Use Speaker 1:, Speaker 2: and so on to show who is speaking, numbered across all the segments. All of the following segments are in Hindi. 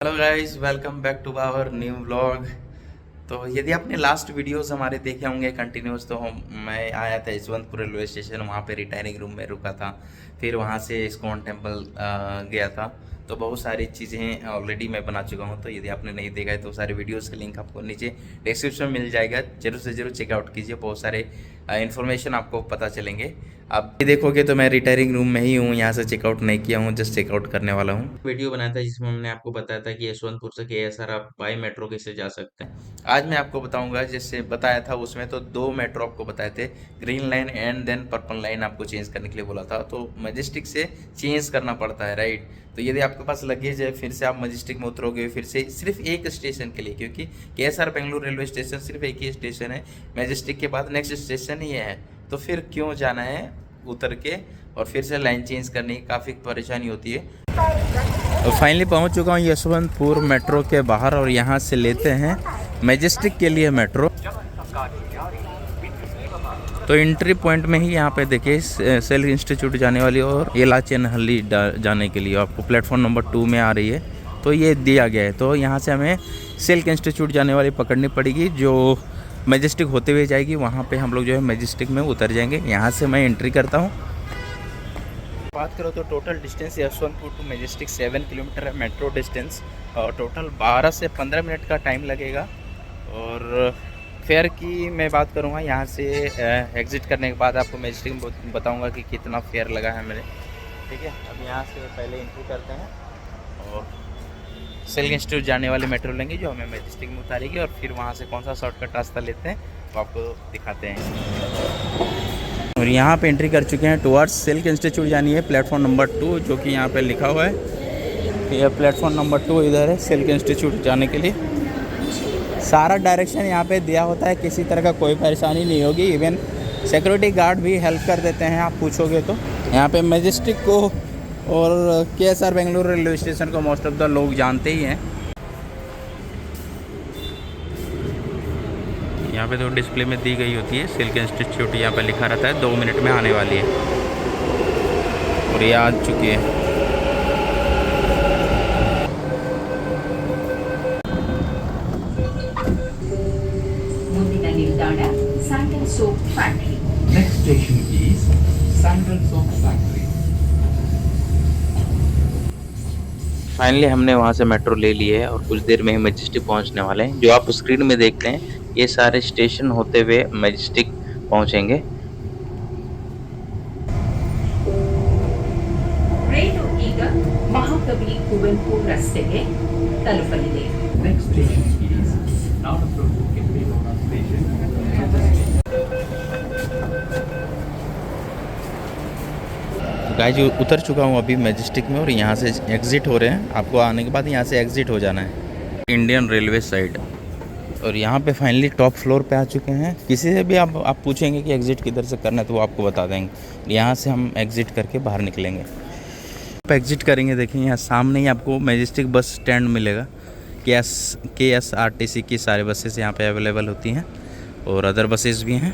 Speaker 1: Hello guys, welcome back to our new vlog. तो यदि आपने लास्ट वीडियोस हमारे देखे होंगे कंटिन्यूस, तो मैं आया था यशवंतपुर रेलवे स्टेशन। वहाँ पे रिटायरिंग रूम में रुका था, फिर वहाँ से इस्कॉन टेम्पल गया था। तो बहुत सारी चीज़ें ऑलरेडी मैं बना चुका हूँ। तो यदि आपने नहीं देखा है तो सारे वीडियोस का लिंक आपको नीचे डिस्क्रिप्शन में मिल जाएगा। जरूर से जरूर चेकआउट कीजिए, बहुत सारे इन्फॉर्मेशन आपको पता चलेंगे। आप भी देखोगे तो मैं रिटायरिंग रूम में ही हूँ, यहाँ से चेकआउट नहीं किया हूँ, जस्ट चेकआउट करने वाला हूँ। वीडियो बनाया था जिसमें हमने आपको बताया था कि यशवंतपुर से KSR आप बाई मेट्रो कैसे जा सकते हैं। आज मैं आपको बताऊंगा, जैसे बताया था उसमें तो दो मेट्रो आपको बताए थे, green line and then purple line आपको चेंज करने के लिए बोला था। तो मजेस्टिक से चेंज करना पड़ता है, राइट। तो यदि आपके पास लगेज है, फिर से आप मजेस्टिक में उतरोगे, फिर से सिर्फ एक स्टेशन के लिए, क्योंकि KSR बेंगलुरु रेलवे स्टेशन सिर्फ एक ही स्टेशन है, मजेस्टिक के बाद नेक्स्ट स्टेशन ही है। तो फिर क्यों जाना है उतर के और फिर से लाइन चेंज करने की काफ़ी परेशानी होती है। तो फाइनली पहुंच चुका हूँ यशवंतपुर मेट्रो के बाहर, और यहाँ से लेते हैं मैजेस्टिक के लिए मेट्रो। तो एंट्री पॉइंट में ही यहाँ पे देखिए सेल इंस्टीट्यूट जाने वाली और येलाचेनहल्ली जाने के लिए आपको प्लेटफॉर्म नंबर 2 में आ रही है। तो ये दिया गया है, तो यहाँ से हमें सिल्क इंस्टीट्यूट जाने वाली पकड़नी पड़ेगी, जो मैजेस्टिक होते हुए जाएगी। वहाँ पे हम लोग जो है मैजेस्टिक में उतर जाएंगे। यहाँ से मैं एंट्री करता हूँ। बात करो तो total distance Yeshwanthpur to Majestic 7 kilometre है मेट्रो डिस्टेंस, और टोटल 12 से 15 मिनट का टाइम लगेगा। और फेयर की मैं बात करूँगा, यहाँ से एग्ज़िट करने के बाद आपको मैजेस्टिक में बताऊँगा कि कितना फेयर लगा है मेरे। ठीक है, अब यहाँ से पहले एंट्री करते हैं और सिल्क इंस्टीट्यूट जाने वाली मेट्रो लेंगे, जो हमें मैजेस्टिक में उतारेगी। और फिर वहाँ से कौन सा शॉर्टकट रास्ता लेते हैं वो आपको दिखाते हैं। और यहाँ पे एंट्री कर चुके हैं टुवर्ड्स सिल्क इंस्टीट्यूट जानी है, प्लेटफॉर्म नंबर 2, जो कि यहाँ पे लिखा हुआ है। यह प्लेटफॉर्म नंबर 2 इधर है सिल्क इंस्टीट्यूट जाने के लिए। सारा डायरेक्शन यहाँ पे दिया होता है, किसी तरह का कोई परेशानी नहीं होगी। इवन सिक्योरिटी गार्ड भी हेल्प कर देते हैं, आप पूछोगे तो। यहाँ पे मैजेस्टिक को और KSR बेंगलुरु रेलवे स्टेशन को मोस्ट ऑफ द लोग जानते ही हैं। यहाँ पे तो डिस्प्ले में दी गई होती है सिल्क इंस्टीट्यूट, यहाँ पे लिखा रहता है 2 मिनट में आने वाली है, और ये आ चुकी है।
Speaker 2: Next station is Sandal Soap Factory.
Speaker 1: Finally हमने वहाँ से मेट्रो ले ली है और कुछ देर में ही मैजेस्टिक पहुँचने वाले हैं। जो आप स्क्रीन में देखते हैं ये सारे स्टेशन होते हुए मैजेस्टिक पहुँचेंगे।
Speaker 3: ರೈಲು ಈಗ ಮಹಾಕವಿ ಕುವೆಂಪು ರಸ್ತೆಗೆ ತಲುಪಲಿದೆ.
Speaker 2: Next station is Navapur Keppelona Station.
Speaker 1: Guys उतर चुका हूँ अभी मैजेस्टिक में, और यहाँ से एग्ज़िट हो रहे हैं। आपको आने के बाद यहाँ से एग्ज़िट हो जाना है इंडियन रेलवे साइड। और यहाँ पे फाइनली टॉप फ्लोर पे आ चुके हैं। किसी से भी आप पूछेंगे कि एग्ज़िट किधर से करना है तो वो आपको बता देंगे। यहाँ से हम एग्ज़िट करके बाहर निकलेंगे। आप एग्ज़िट करेंगे, देखिए यहाँ सामने ही आपको मैजेस्टिक बस स्टैंड मिलेगा। KSRTC की सारे बसेस यहाँ पे अवेलेबल होती हैं, और अदर बसेस भी हैं।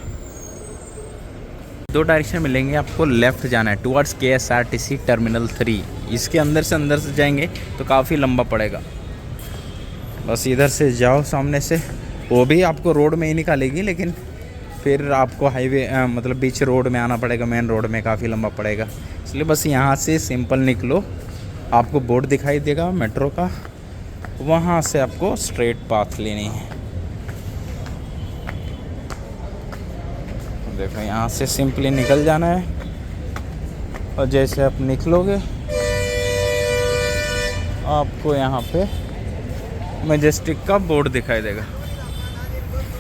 Speaker 1: 2 डायरेक्शन मिलेंगे आपको। लेफ़्ट जाना है टुवर्ड्स KSRTC टर्मिनल 3। इसके अंदर से जाएंगे तो काफ़ी लंबा पड़ेगा। बस इधर से जाओ सामने से, वो भी आपको रोड में ही निकालेगी, लेकिन फिर आपको हाईवे मतलब बीच रोड में आना पड़ेगा, मेन रोड में काफ़ी लंबा पड़ेगा। इसलिए बस यहाँ से सिंपल निकलो, आपको बोर्ड दिखाई देगा मेट्रो का, वहाँ से आपको स्ट्रेट पाथ लेनी है। देखो यहाँ से सिंपली निकल जाना है, और जैसे आप निकलोगे आपको यहाँ पे मैजेस्टिक का बोर्ड दिखाई देगा।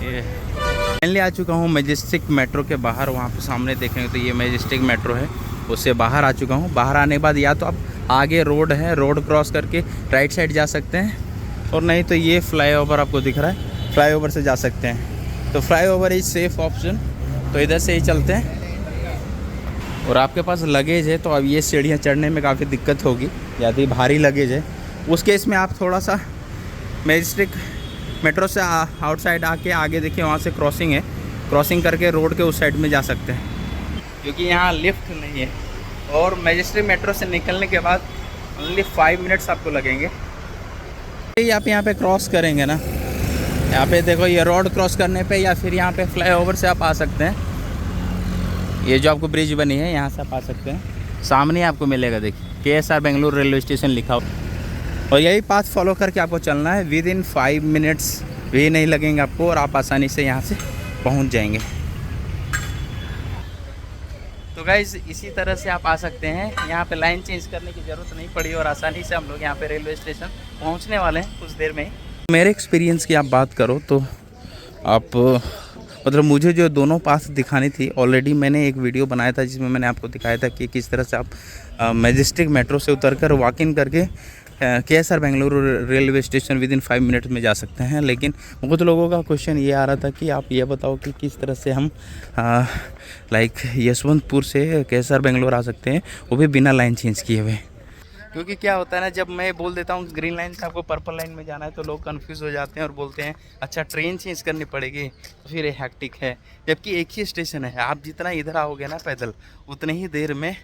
Speaker 1: ये फाइनली आ चुका हूँ मैजेस्टिक मेट्रो के बाहर। वहाँ पे सामने देखेंगे तो ये मैजेस्टिक मेट्रो है, उससे बाहर आ चुका हूँ। बाहर आने के बाद या तो आप आगे रोड है, रोड क्रॉस करके राइट साइड जा सकते हैं, और नहीं तो ये फ्लाईओवर आपको दिख रहा है, फ्लाईओवर से जा सकते हैं। तो फ्लाईओवर इज सेफ ऑप्शन, तो इधर से ही चलते हैं। और आपके पास लगेज है तो अब ये सीढ़ियाँ चढ़ने में काफ़ी दिक्कत होगी, ज़्यादा भारी लगेज है। उस केस में आप थोड़ा सा मैजेस्टिक मेट्रो से आउटसाइड आके आगे देखिए वहाँ से क्रॉसिंग है, क्रॉसिंग करके रोड के उस साइड में जा सकते हैं, क्योंकि यहाँ लिफ्ट नहीं है। और मैजेस्टिक मेट्रो से निकलने के बाद ओनली 5 मिनट्स आपको लगेंगे। ये आप यहाँ पे क्रॉस करेंगे ना, यहाँ पे देखो ये रोड क्रॉस करने पे या फिर यहाँ पे फ्लाईओवर से आप आ सकते हैं। ये जो आपको ब्रिज बनी है यहाँ से आप आ सकते हैं। सामने आपको मिलेगा, देखिए KSR बेंगलुरु रेलवे स्टेशन लिखा हो, और यही पाथ फॉलो करके आपको चलना है। विदिन 5 मिनट्स भी नहीं लगेंगे आपको और आप आसानी से यहाँ से पहुँच जाएंगे। तो गाइज़ इसी तरह से आप आ सकते हैं, यहाँ पे लाइन चेंज करने की ज़रूरत नहीं पड़ी और आसानी से हम लोग यहाँ पे रेलवे स्टेशन पहुँचने वाले हैं कुछ देर में ही। मेरे एक्सपीरियंस की आप बात करो तो आप मतलब मुझे जो दोनों पास दिखानी थी, ऑलरेडी मैंने एक वीडियो बनाया था जिसमें मैंने आपको दिखाया था कि किस तरह से आप मैजेस्टिक मेट्रो से उतरकर वॉक इन करके KSR Bengaluru railway station within 5 minute में जा सकते हैं। लेकिन बहुत लोगों का क्वेश्चन ये आ रहा था कि आप ये बताओ कि किस तरह से हम लाइक यशवंतपुर से KSR बेंगलुरु आ सकते हैं, वो भी बिना लाइन चेंज किए हुए। क्योंकि क्या होता है ना, जब मैं बोल देता हूँ ग्रीन लाइन से आपको पर्पल लाइन में जाना है तो लोग कंफ्यूज हो जाते हैं और बोलते हैं अच्छा ट्रेन चेंज करनी पड़ेगी, तो फिर ये हैक्टिक है। जबकि एक ही स्टेशन है, आप जितना इधर आओगे ना पैदल उतने ही देर में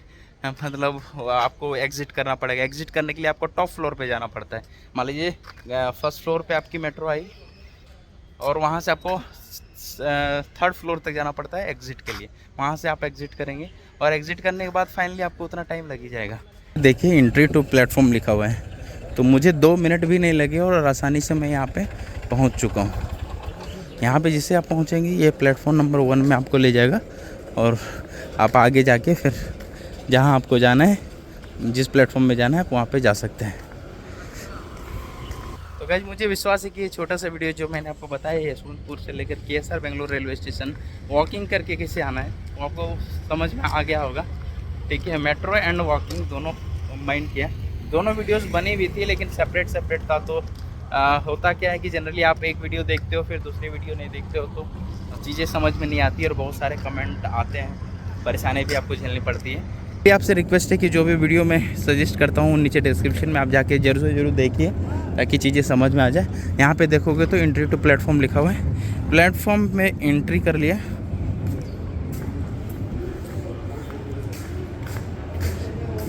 Speaker 1: मतलब आपको एग्ज़िट करना पड़ेगा। एग्ज़िट करने के लिए आपको टॉप फ्लोर पे जाना पड़ता है। मान लीजिए फर्स्ट फ्लोर पे आपकी मेट्रो आई और वहाँ से आपको 3rd फ्लोर तक जाना पड़ता है एग्ज़िट के लिए। वहाँ से आप एग्ज़िट करेंगे और एग्ज़िट करने के बाद फाइनली आपको उतना टाइम लग ही जाएगा। देखिए एंट्री टू प्लेटफॉर्म लिखा हुआ है, तो मुझे 2 मिनट भी नहीं लगे और आसानी से मैं यहाँ पे पहुँच चुका हूँ। यहाँ पे जिससे आप पहुँचेंगे ये प्लेटफॉर्म नंबर 1 में आपको ले जाएगा और आप आगे जाके फिर जहाँ आपको जाना है, जिस प्लेटफॉर्म में जाना है आप वहाँ पे जा सकते हैं। तो गाइस मुझे विश्वास है कि ये छोटा सा वीडियो जो मैंने आपको बताया यशवंतपुर से लेकर KSR Bengaluru railway station walking करके कैसे आना है वो आपको समझ में आ गया होगा। ठीक है, मेट्रो एंड वॉकिंग दोनों कंबाइन किया। दोनों वीडियोस बनी हुई थी लेकिन सेपरेट था। तो होता क्या है कि जनरली आप एक वीडियो देखते हो फिर दूसरी वीडियो नहीं देखते हो तो चीज़ें समझ में नहीं आती और बहुत सारे कमेंट आते हैं, परेशानी भी आपको झेलनी पड़ती है। आपसे रिक्वेस्ट है कि जो भी वीडियो मैं सजेस्ट करता हूँ नीचे डिस्क्रिप्शन में आप जाके ज़रूर से ज़रूर देखिए ताकि चीज़ें समझ में आ जाए। यहाँ पे देखोगे तो एंट्री टू प्लेटफॉर्म लिखा हुआ है। प्लेटफॉर्म में एंट्री कर लिया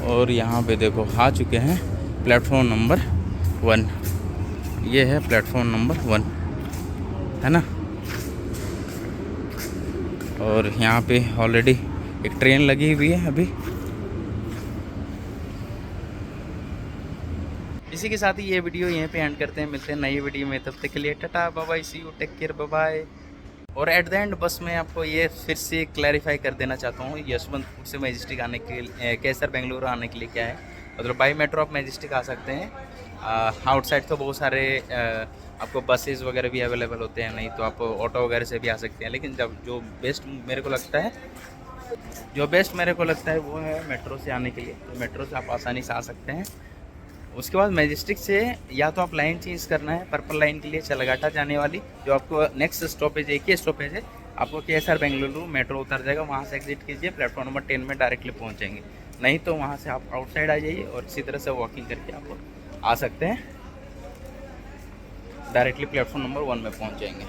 Speaker 1: और यहाँ पे देखो आ चुके हैं प्लेटफॉर्म नंबर 1। ये है प्लेटफॉर्म नंबर 1, है ना। और यहाँ पे ऑलरेडी एक ट्रेन लगी हुई है अभी। इसी के साथ ही ये वीडियो यहीं पे एंड करते हैं। मिलते हैं नई वीडियो में, तब तक के लिए tata bye bye, see you, take care, bye bye. और एट द एंड बस मैं आपको ये फिर से क्लैरिफाई कर देना चाहता हूँ, यशवंतपुर से मैजेस्टिक आने के लिए KSR बेंगलुरु आने के लिए क्या है, मतलब बाई मेट्रो आप मैजेस्टिक आ सकते हैं। आउटसाइड तो बहुत सारे आपको बसेस वगैरह भी अवेलेबल होते हैं, नहीं तो आप ऑटो वगैरह से भी आ सकते हैं। लेकिन जब जो बेस्ट मेरे को लगता है वो है मेट्रो से आने के लिए। तो मेट्रो से आप आसानी से आ सकते हैं। उसके बाद मैजेस्टिक से या तो आप लाइन चेंज करना है पर्पल लाइन के लिए चलगाटा जाने वाली, जो आपको नेक्स्ट स्टॉपेज एक ही स्टॉपेज है, आपको KSR बेंगलुरु मेट्रो उतर जाएगा, वहाँ से एग्जिट कीजिए, प्लेटफॉर्म नंबर 10 में डायरेक्टली पहुँचेंगे। नहीं तो वहाँ से आप आउटसाइड आ जाइए और इसी तरह से वॉकिंग करके आप आ सकते हैं, डायरेक्टली प्लेटफॉर्म नंबर 1 में पहुँच जाएंगे।